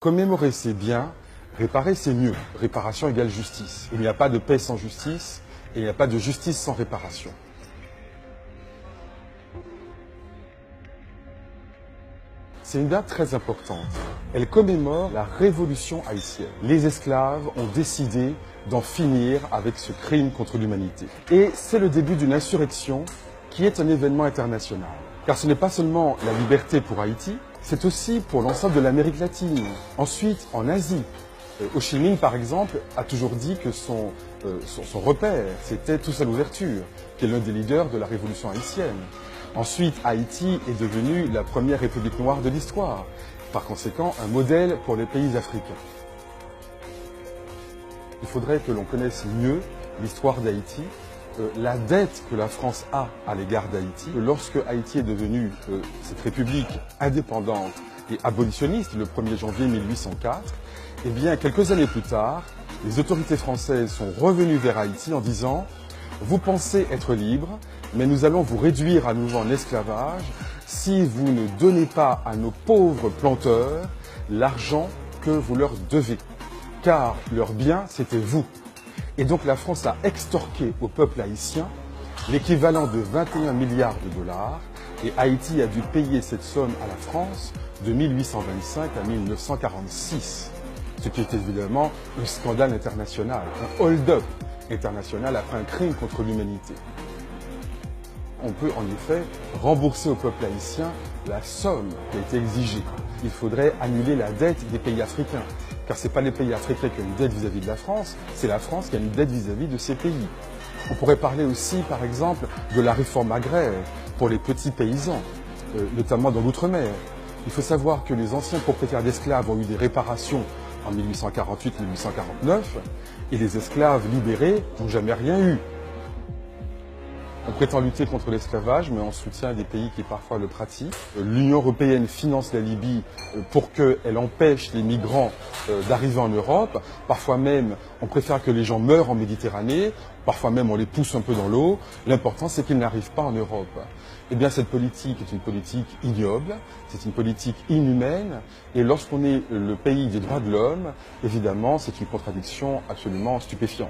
Commémorer, c'est bien. Réparer, c'est mieux. Réparation égale justice. Il n'y a pas de paix sans justice et il n'y a pas de justice sans réparation. C'est une date très importante. Elle commémore la révolution haïtienne. Les esclaves ont décidé d'en finir avec ce crime contre l'humanité. Et c'est le début d'une insurrection qui est un événement international. Car ce n'est pas seulement la liberté pour Haïti, c'est aussi pour l'ensemble de l'Amérique latine. Ensuite, en Asie, Ho Chi Minh, par exemple, a toujours dit que son repère, c'était Toussaint Louverture, qui est l'un des leaders de la révolution haïtienne. Ensuite, Haïti est devenue la première république noire de l'histoire. Par conséquent, un modèle pour les pays africains. Il faudrait que l'on connaisse mieux l'histoire d'Haïti, la dette que la France a à l'égard d'Haïti. Lorsque Haïti est devenue cette république indépendante et abolitionniste le 1er janvier 1804, eh bien, quelques années plus tard, les autorités françaises sont revenues vers Haïti en disant « Vous pensez être libre, mais nous allons vous réduire à nouveau en esclavage si vous ne donnez pas à nos pauvres planteurs l'argent que vous leur devez. Car leur bien, c'était vous. » Et donc la France a extorqué au peuple haïtien l'équivalent de 21 milliards de dollars et Haïti a dû payer cette somme à la France de 1825 à 1946. Ce qui est évidemment un scandale international, un hold-up international après un crime contre l'humanité. On peut en effet rembourser au peuple haïtien la somme qui a été exigée. Il faudrait annuler la dette des pays africains, car ce n'est pas les pays africains qui ont une dette vis-à-vis de la France, c'est la France qui a une dette vis-à-vis de ces pays. On pourrait parler aussi, par exemple, de la réforme agraire pour les petits paysans, notamment dans l'outre-mer. Il faut savoir que les anciens propriétaires d'esclaves ont eu des réparations en 1848-1849 et les esclaves libérés n'ont jamais rien eu. On prétend lutter contre l'esclavage, mais on soutient des pays qui parfois le pratiquent. L'Union européenne finance la Libye pour qu'elle empêche les migrants d'arriver en Europe. Parfois même, on préfère que les gens meurent en Méditerranée. Parfois même, on les pousse un peu dans l'eau. L'important, c'est qu'ils n'arrivent pas en Europe. Eh bien, cette politique est une politique ignoble, c'est une politique inhumaine. Et lorsqu'on est le pays des droits de l'homme, évidemment, c'est une contradiction absolument stupéfiante.